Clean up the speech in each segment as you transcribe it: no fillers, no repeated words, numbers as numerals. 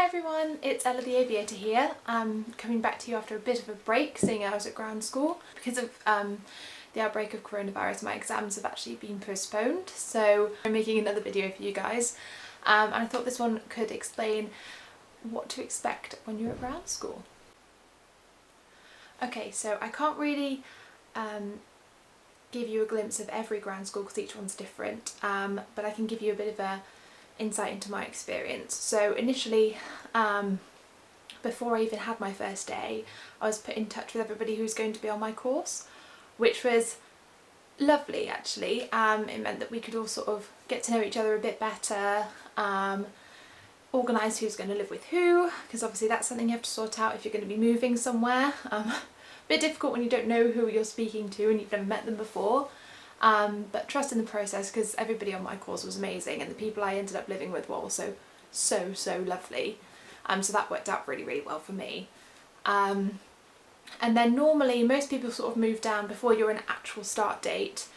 Hi everyone, it's Ella the Aviator here. I'm coming back to you after a bit of a break, seeing I was at ground school. Because of the outbreak of coronavirus, my exams have actually been postponed, so I'm making another video for you guys. And I thought this one could explain what to expect when you're at ground school. Okay, so I can't really give you a glimpse of every ground school because each one's different, but I can give you a bit of a insight into my experience. So initially, before I even had my first day, I was put in touch with everybody who's going to be on my course, which was lovely actually. It meant that we could all sort of get to know each other a bit better, organise who's going to live with who, because obviously that's something you have to sort out if you're going to be moving somewhere. A bit difficult when you don't know who you're speaking to and you've never met them before. But trust in the process, because everybody on my course was amazing and the people I ended up living with were also so lovely. So that worked out really well for me. And then normally most people sort of move down before you're an actual start date.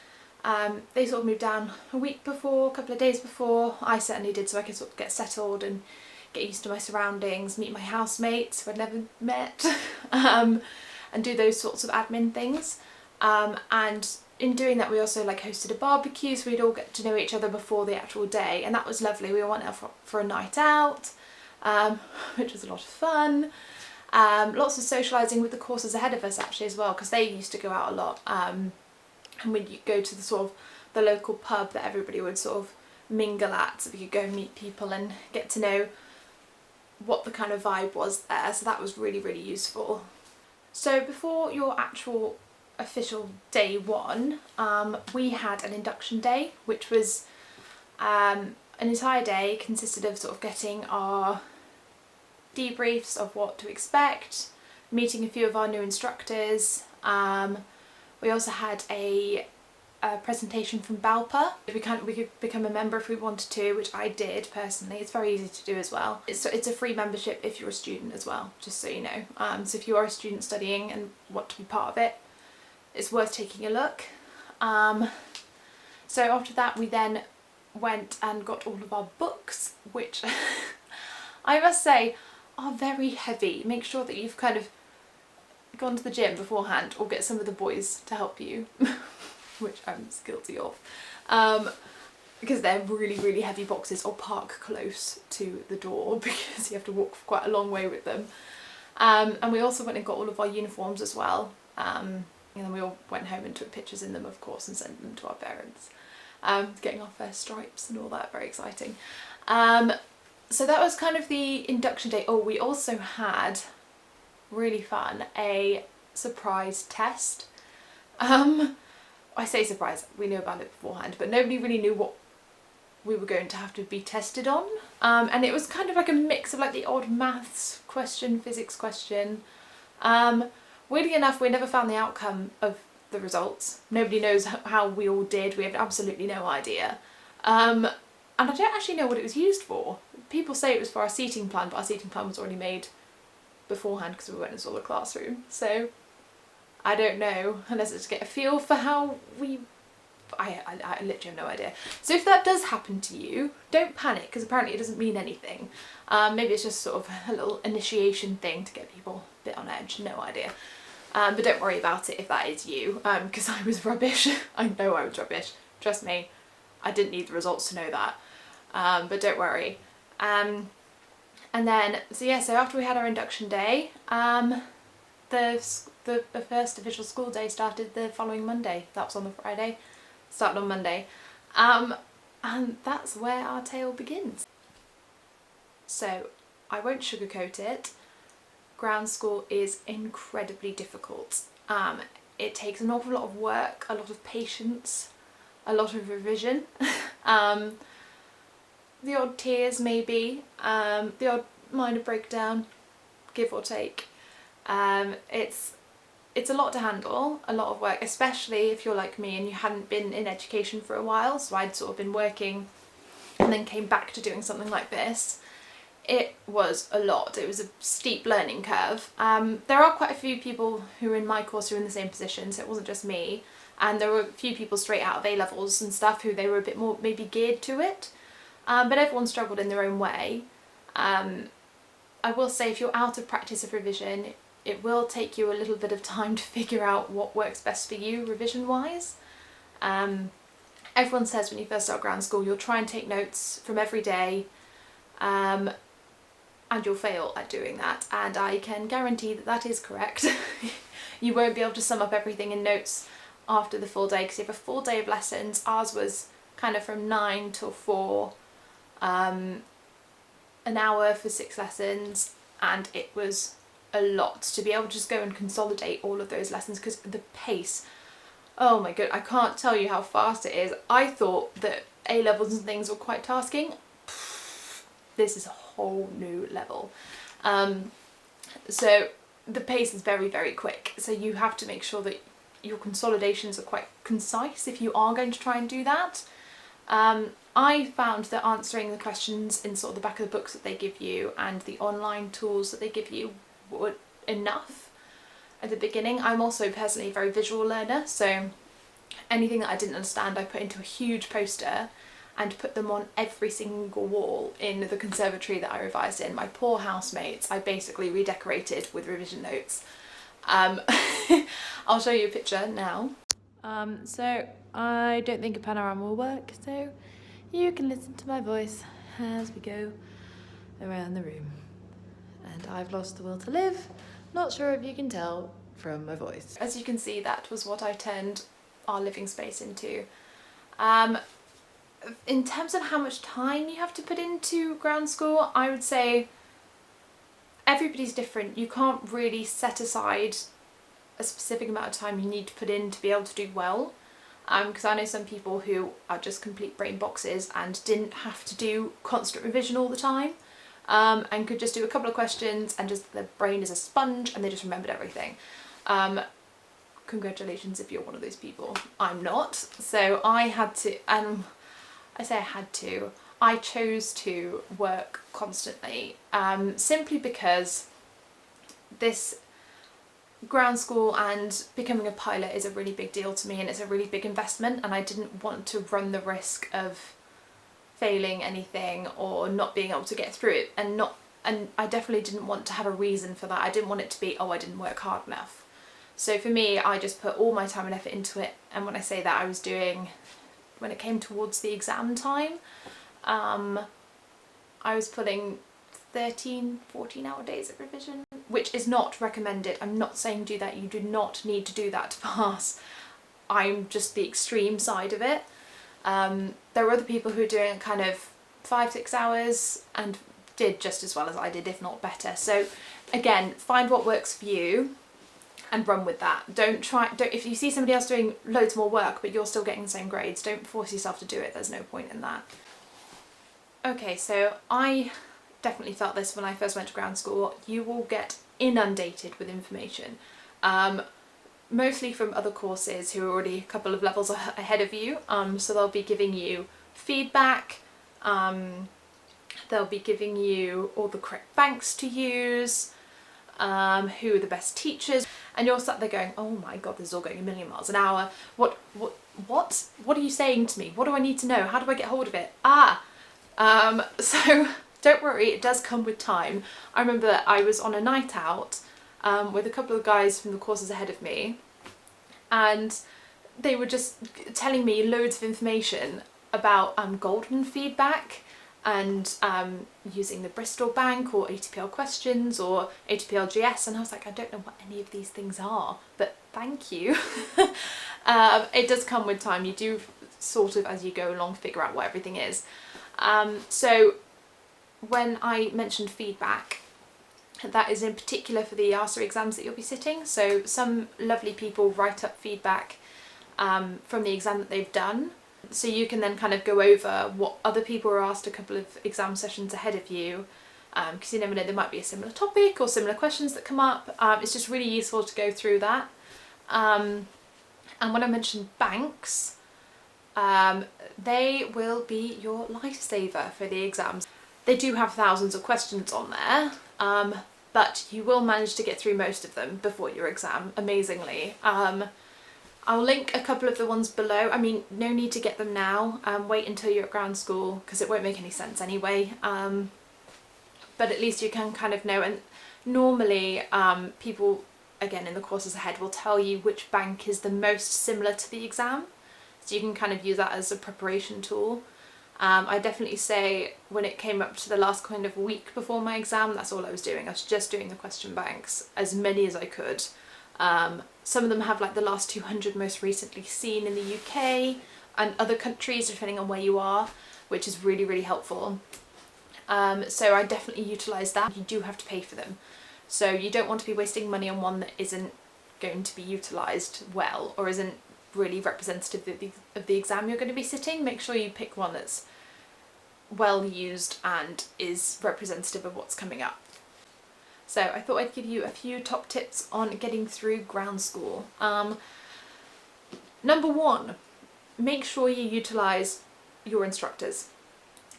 They sort of move down a week before, a couple of days before. I certainly did, so I could sort of get settled and get used to my surroundings, meet my housemates who I'd never met, and do those sorts of admin things. And in doing that we also hosted a barbecue, so we'd all get to know each other before the actual day, and that was lovely. We all went out for a night out, which was a lot of fun. Lots of socialising with the courses ahead of us actually as well, because they used to go out a lot, and we'd go to the sort of the local pub that everybody would sort of mingle at, so we could go and meet people and get to know what the kind of vibe was there, so that was really useful. So before your actual official day one, we had an induction day, which was an entire day, consisted of sort of getting our debriefs of what to expect, meeting a few of our new instructors. We also had a presentation from BALPA. We could become a member if we wanted to, which I did personally. It's very easy to do as well. It's a free membership if you're a student as well, just so you know. So if you are a student studying and want to be part of it, it's worth taking a look. So after that we then went and got all of our books, which I must say are very heavy. Make sure that you've kind of gone to the gym beforehand, or get some of the boys to help you, which I'm guilty of, because they're really heavy boxes, or park close to the door because you have to walk quite a long way with them. And we also went and got all of our uniforms as well. And then we all went home and took pictures in them, of course, and sent them to our parents. Getting our first stripes and all that, very exciting. So that was kind of the induction day. Oh, we also had, really fun, a surprise test. I say surprise, we knew about it beforehand, but nobody really knew what we were going to have to be tested on. And it was kind of like a mix of the odd maths question, physics question. Weirdly enough, we never found the outcome of the results. Nobody knows how we all did. We have absolutely no idea. And I don't actually know what it was used for. People say it was for our seating plan, but our seating plan was already made beforehand because we went and saw the classroom. So I don't know, unless it's to get a feel for how we... I literally have no idea. So if that does happen to you, don't panic, because apparently it doesn't mean anything. Maybe it's just sort of a little initiation thing to get people a bit on edge, no idea. But don't worry about it if that is you, because I was rubbish. I know I was rubbish, trust me. I didn't need the results to know that, but don't worry. And then, so after we had our induction day, the first official school day started the following Monday. That was on the Friday. Started on Monday, and that's where our tale begins. So I won't sugarcoat it. Ground school is incredibly difficult. It takes an awful lot of work, a lot of patience, a lot of revision, the odd tears maybe, the odd minor breakdown, give or take. It's a lot to handle, a lot of work, especially if you're like me and you hadn't been in education for a while. So I'd sort of been working and then came back to doing something like this. It was a lot. It was a steep learning curve. There are quite a few people who are in my course who are in the same position, so it wasn't just me. And there were a few people straight out of A-levels and stuff who they were a bit more maybe geared to it. But everyone struggled in their own way. I will say if you're out of practice of revision, it will take you a little bit of time to figure out what works best for you revision wise. Everyone says when you first start ground school you'll try and take notes from every day, and you'll fail at doing that, and I can guarantee that that is correct. You won't be able to sum up everything in notes after the full day, because you have a full day of lessons. Ours was kind of from 9 till 4, an hour for 6 lessons, and it was a lot to be able to just go and consolidate all of those lessons, because the pace, oh my god, I can't tell you how fast it is. I thought that A-levels and things were quite tasking. This is a whole new level. So the pace is very, very quick, so you have to make sure that your consolidations are quite concise if you are going to try and do that. I found that answering the questions in sort of the back of the books that they give you and the online tools that they give you were enough at the beginning. I'm also personally a very visual learner, so anything that I didn't understand I put into a huge poster and put them on every single wall in the conservatory that I revised in. My poor housemates, I basically redecorated with revision notes. I'll show you a picture now. So I don't think a panorama will work, so you can listen to my voice as we go around the room. And I've lost the will to live. Not sure if you can tell from my voice. As you can see, that was what I turned our living space into. In terms of how much time you have to put into ground school, I would say everybody's different. You can't really set aside a specific amount of time you need to put in to be able to do well, because I know some people who are just complete brain boxes and didn't have to do constant revision all the time, and could just do a couple of questions and just their brain is a sponge and they just remembered everything. Congratulations if you're one of those people. I'm not. So I had to, I say I had to, I chose to work constantly, simply because this ground school and becoming a pilot is a really big deal to me, and it's a really big investment, and I didn't want to run the risk of failing anything or not being able to get through it, and I definitely didn't want to have a reason for that. I didn't want it to be, oh, I didn't work hard enough. So for me, I just put all my time and effort into it, and when I say that, I was doing, when it came towards the exam time, I was putting 13, 14-hour days of revision, which is not recommended. I'm not saying do that. You do not need to do that to pass. I'm just the extreme side of it. There are other people who are doing kind of 5-6 hours and did just as well as I did, if not better. So again, find what works for you and run with that. If you see somebody else doing loads more work but you're still getting the same grades, don't force yourself to do it. There's no point in that. Okay, so I definitely felt this when I first went to ground school. You will get inundated with information, mostly from other courses who are already a couple of levels ahead of you. So they'll be giving you feedback, they'll be giving you all the correct banks to use, who are the best teachers, and you're sat there going, oh my god, this is all going a million miles an hour. What are you saying to me? What do I need to know? How do I get hold of it? So don't worry, it does come with time. I remember that I was on a night out with a couple of guys from the courses ahead of me, and they were just telling me loads of information about golden feedback and using the Bristol Bank or ATPL questions or ATPL GS, and I was like, I don't know what any of these things are, but thank you. It does come with time. You do sort of, as you go along, figure out what everything is. So when I mentioned feedback, that is in particular for the ARSA exams that you'll be sitting. So some lovely people write up feedback from the exam that they've done. So you can then kind of go over what other people were asked a couple of exam sessions ahead of you, because you never know, there might be a similar topic or similar questions that come up. It's just really useful to go through that. And when I mentioned banks, they will be your lifesaver for the exams. They do have thousands of questions on there, but you will manage to get through most of them before your exam, amazingly. I'll link a couple of the ones below. I mean, no need to get them now. Wait until you're at ground school, because it won't make any sense anyway. but at least you can kind of know. And normally people, again in the courses ahead, will tell you which bank is the most similar to the exam, so you can kind of use that as a preparation tool. I definitely say when it came up to the last kind of week before my exam, that's all I was doing. I was just doing the question banks, as many as I could. Some of them have like the last 200 most recently seen in the UK and other countries, depending on where you are, which is really, really helpful. So I definitely utilise that. You do have to pay for them. So you don't want to be wasting money on one that isn't going to be utilised well, or isn't really representative of the exam you're going to be sitting. Make sure you pick one that's well used and is representative of what's coming up. So I thought I'd give you a few top tips on getting through ground school. Number one, make sure you utilise your instructors.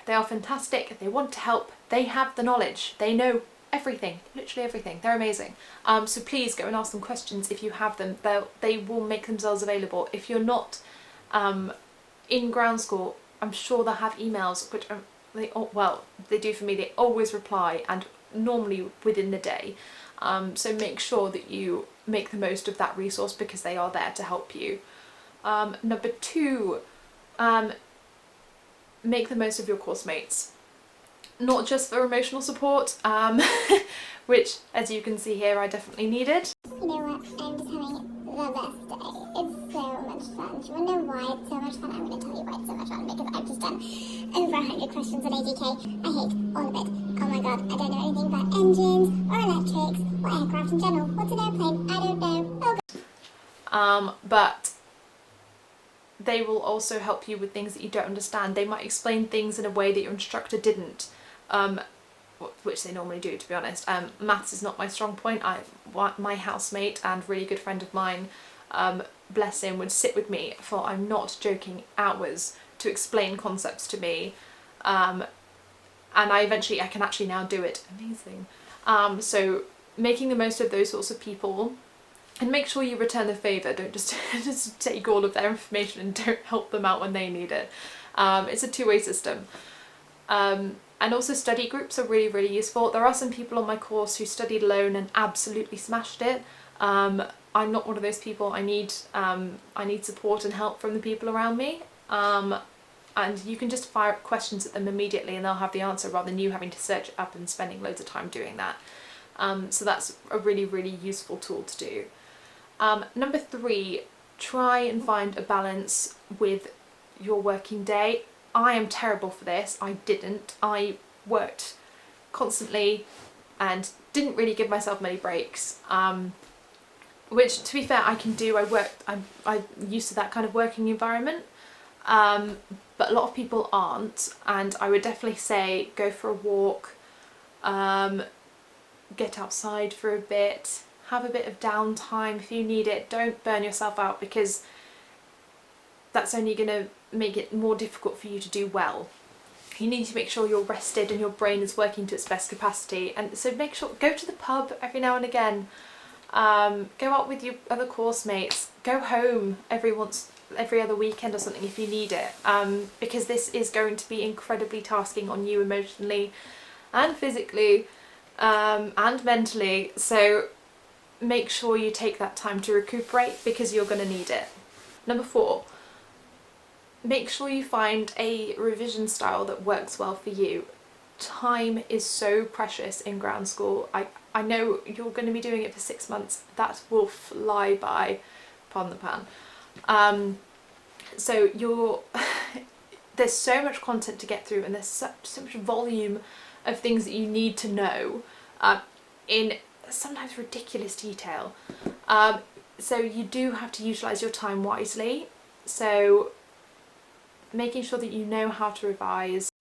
They are fantastic, they want to help, they have the knowledge, they know everything, literally everything, they're amazing. So please go and ask them questions if you have them. They will make themselves available. If you're not in ground school, I'm sure they'll have emails, which they do for me, they always reply, and normally within the day. So make sure that you make the most of that resource, because they are there to help you. Number two, make the most of your course mates. Not just for emotional support, which, as you can see here, I definitely needed. You know what, I'm just having the best day. It's so much fun. Do you want to know why it's so much fun? I'm going to tell you why it's so much fun, because I've just done over 100 questions on ADK. I hate all of it. Oh my god, I don't know anything about engines, or electrics, or aircraft in general. What's an airplane? I don't know. Oh god. But they will also help you with things that you don't understand. They might explain things in a way that your instructor didn't, which they normally do, to be honest. Maths is not my strong point. My housemate and really good friend of mine, bless him, would sit with me for, I'm not joking, hours to explain concepts to me, and I can actually now do it. Amazing. So making the most of those sorts of people. And make sure you return the favour. Don't just take all of their information and don't help them out when they need it. It's a two-way system. And also study groups are really, really useful. There are some people on my course who studied alone and absolutely smashed it. I'm not one of those people. I need support and help from the people around me. And you can just fire up questions at them immediately and they'll have the answer, rather than you having to search it up and spending loads of time doing that. So that's a really, really useful tool to do. Number three, try and find a balance with your working day. I am terrible for this. I didn't. I worked constantly and didn't really give myself many breaks, which, to be fair, I can do. I'm used to that kind of working environment, but a lot of people aren't, and I would definitely say go for a walk, get outside for a bit, have a bit of downtime if you need it. Don't burn yourself out, because that's only going to make it more difficult for you to do well. You need to make sure you're rested and your brain is working to its best capacity, and so make sure, go to the pub every now and again, go out with your other course mates, go home every other weekend or something if you need it, because this is going to be incredibly tasking on you emotionally and physically, and mentally. So make sure you take that time to recuperate, because you're going to need it. Number four, make sure you find a revision style that works well for you. Time is so precious in ground school. I know you're going to be doing it for 6 months. That will fly by, pardon the pan. So there's so much content to get through, and there's so much volume of things that you need to know in sometimes ridiculous detail. So you do have to utilise your time wisely. So making sure that you know how to revise.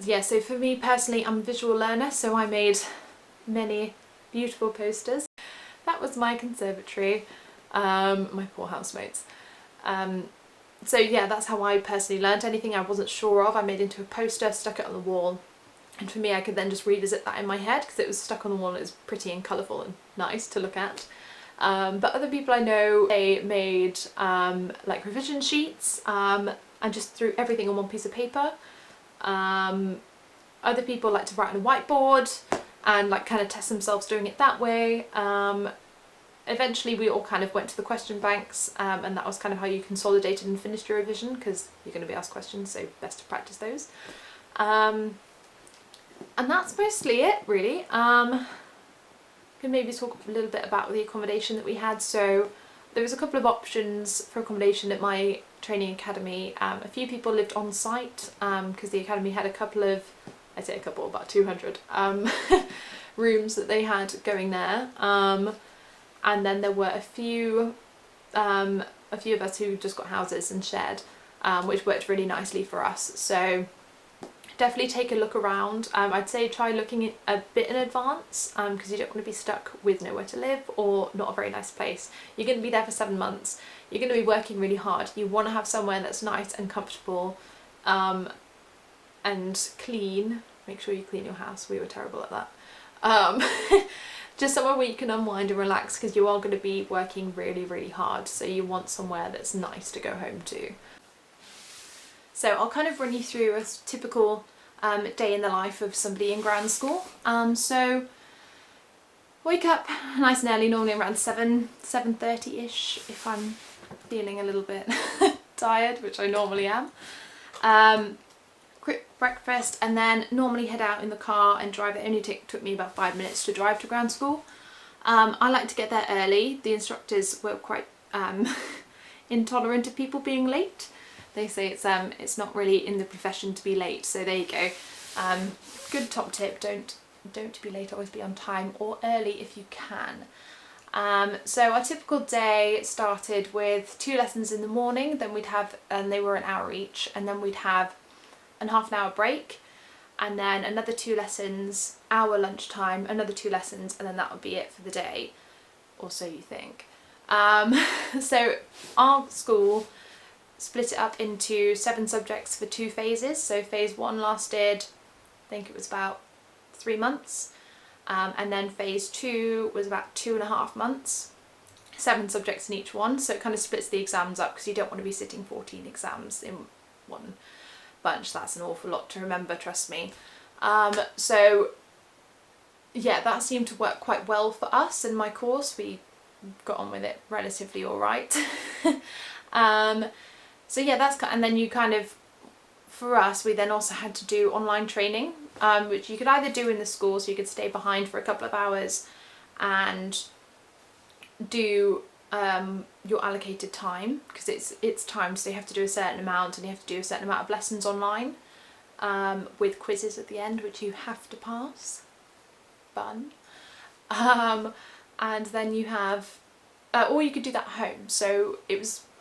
Yeah, so for me personally, I'm a visual learner, so I made many beautiful posters. That was my conservatory, my poor housemates. So yeah, that's how I personally learnt. Anything I wasn't sure of, I made into a poster, stuck it on the wall. And for me, I could then just revisit that in my head, because it was stuck on the wall and it was pretty and colourful and nice to look at. But other people I know, they made like revision sheets, and just threw everything on one piece of paper. Other people like to write on a whiteboard and like kind of test themselves doing it that way. Eventually we all kind of went to the question banks, and that was kind of how you consolidated and finished your revision, because you're going to be asked questions, so best to practice those. And that's mostly it, really. Can maybe talk a little bit about the accommodation that we had. So there was a couple of options for accommodation at my training academy. A few people lived on site because the academy had a couple of, I'd say a couple, about 200 rooms that they had going there. And then there were a few of us who just got houses and shared, which worked really nicely for us. So definitely take a look around. I'd say try looking a bit in advance, because you don't want to be stuck with nowhere to live or not a very nice place. You're going to be there for 7 months. You're going to be working really hard. You want to have somewhere that's nice and comfortable, and clean. Make sure you clean your house. We were terrible at that. Just somewhere where you can unwind and relax, because you are going to be working really, really hard. So you want somewhere that's nice to go home to. So I'll kind of run you through a typical day in the life of somebody in ground school. So wake up nice and early, normally around 7:30ish if I'm feeling a little bit tired, which I normally am. Quick breakfast, and then normally head out in the car and drive. It only took me about 5 minutes to drive to ground school. I like to get there early. The instructors were quite intolerant of people being late. They say it's not really in the profession to be late, so there you go. Good top tip, don't be late, always be on time or early if you can. So our typical day started with 2 lessons in the morning, then we'd have, and they were an hour each, and then we'd have a half an hour break, and then another 2 lessons, hour lunchtime, another 2 lessons, and then that would be it for the day, or so you think. So our school split it up into 7 subjects for 2 phases. So phase 1 lasted, I think it was about 3 months, and then phase 2 was about 2.5 months, 7 subjects in each one. So it kind of splits the exams up, because you don't want to be sitting 14 exams in one bunch. That's an awful lot to remember, trust me. So yeah, that seemed to work quite well for us in my course. We got on with it relatively all right. So yeah, and then you kind of, for us, we then also had to do online training, which you could either do in the school, so you could stay behind for a couple of hours and do your allocated time, because it's time, so you have to do a certain amount, and you have to do a certain amount of lessons online, with quizzes at the end, which you have to pass. Fun. And then you have, or you could do that at home. So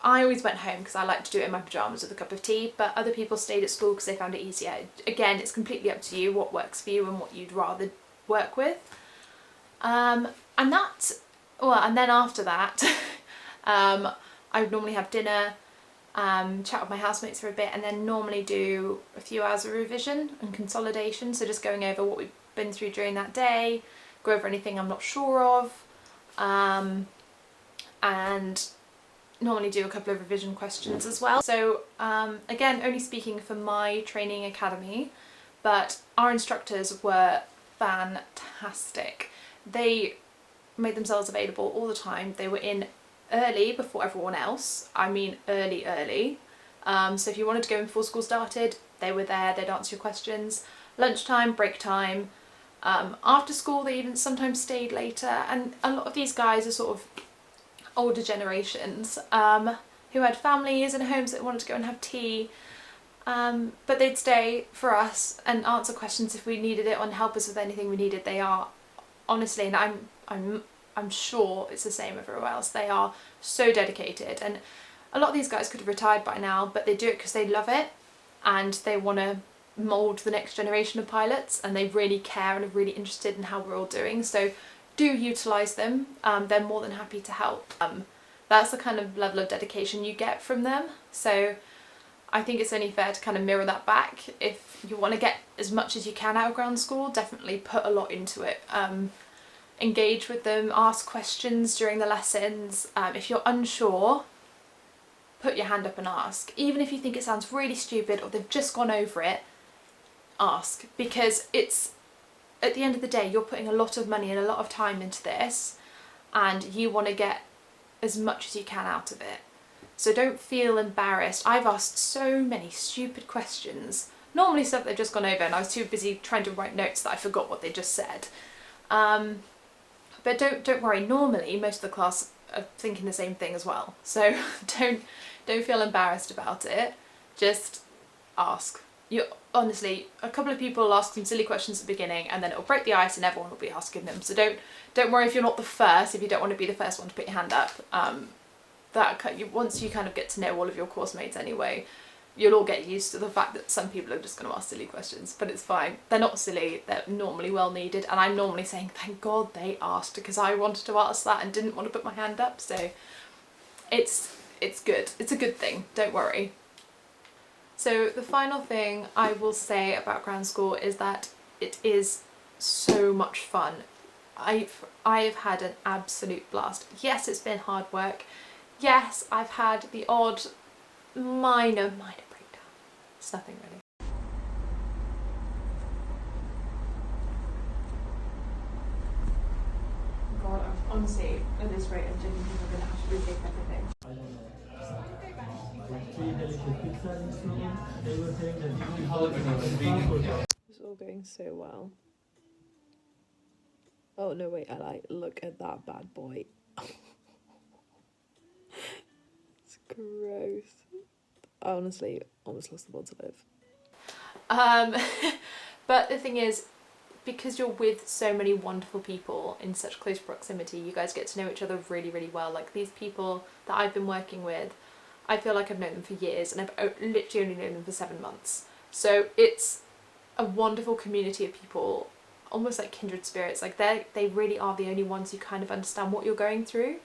I always went home because I like to do it in my pyjamas with a cup of tea, but other people stayed at school because they found it easier. Again, it's completely up to you what works for you and what you'd rather work with. And then after that, I would normally have dinner, chat with my housemates for a bit, and then normally do a few hours of revision and consolidation. So just going over what we've been through during that day, go over anything I'm not sure of, and normally do a couple of revision questions as well. So again, only speaking for my training academy, but our instructors were fantastic. They made themselves available all the time. They were in early before everyone else. I mean early. So if you wanted to go in before school started, they were there, they'd answer your questions. Lunchtime, break time, after school they even sometimes stayed later, and a lot of these guys are sort of older generations who had families and homes that wanted to go and have tea, but they'd stay for us and answer questions if we needed it, and help us with anything we needed. They are honestly, and I'm sure it's the same everywhere else, they are so dedicated. And a lot of these guys could have retired by now, but they do it because they love it and they want to mould the next generation of pilots, and they really care and are really interested in how we're all doing. So do utilise them. They're more than happy to help. That's the kind of level of dedication you get from them. So I think it's only fair to kind of mirror that back. If you want to get as much as you can out of ground school, definitely put a lot into it. Engage with them, ask questions during the lessons. If you're unsure, put your hand up and ask. Even if you think it sounds really stupid or they've just gone over it, ask, because it's, at the end of the day, you're putting a lot of money and a lot of time into this, and you want to get as much as you can out of it. So don't feel embarrassed. I've asked so many stupid questions, normally stuff they've just gone over, and I was too busy trying to write notes that I forgot what they just said. But don't worry, normally most of the class are thinking the same thing as well. So don't feel embarrassed about it. Just ask. You honestly, a couple of people will ask some silly questions at the beginning, and then it'll break the ice and everyone will be asking them. So don't worry if you're not the first, if you don't want to be the first one to put your hand up. Once you kind of get to know all of your course mates anyway, you'll all get used to the fact that some people are just going to ask silly questions, but it's fine. They're not silly, they're normally well needed, and I'm normally saying thank God they asked, because I wanted to ask that and didn't want to put my hand up. So it's good. It's a good thing, don't worry. So the final thing I will say about ground school is that it is so much fun. I've had an absolute blast. Yes, it's been hard work. Yes, I've had the odd minor breakdown. It's nothing really. God, honestly, at this rate, I'm thinking people are going to have to retake everything. I don't know. Three delicious pizza in this room. They were saying that It's all going so well. Oh no, wait, I like, look at that bad boy. It's gross. I honestly almost lost the will to live. But the thing is, because you're with so many wonderful people in such close proximity, you guys get to know each other really, really well. Like these people that I've been working with, I feel like I've known them for years, and I've literally only known them for 7 months. So it's a wonderful community of people, almost like kindred spirits. Like they really are the only ones who kind of understand what you're going through.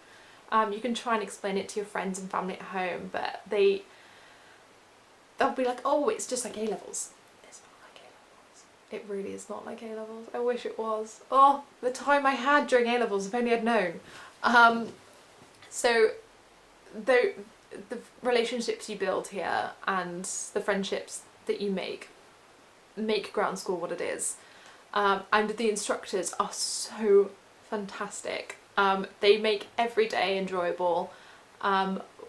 You can try and explain it to your friends and family at home, but they'll be like, oh, it's just like A-levels. It's not like A-levels. It really is not like A-levels. I wish it was. Oh, the time I had during A-levels, if only I'd known. So the relationships you build here and the friendships that you make ground school what it is. And the instructors are so fantastic. They make every day enjoyable.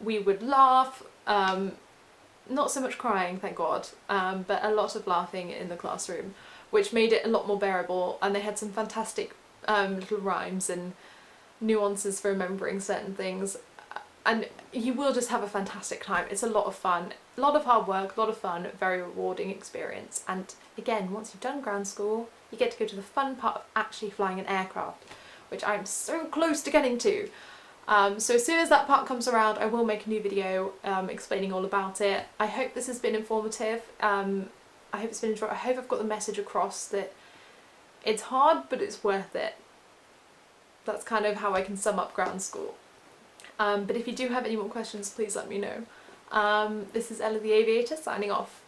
We would laugh, not so much crying, thank God, but a lot of laughing in the classroom, which made it a lot more bearable. And they had some fantastic little rhymes and nuances for remembering certain things. And you will just have a fantastic time. It's a lot of fun, a lot of hard work, a lot of fun, very rewarding experience. And again, once you've done ground school, you get to go to the fun part of actually flying an aircraft, which I'm so close to getting to. So as soon as that part comes around, I will make a new video explaining all about it. I hope this has been informative. I hope it's been enjoyable. I hope I've got the message across that it's hard, but it's worth it. That's kind of how I can sum up ground school. But if you do have any more questions, please let me know. This is Ella the Aviator signing off.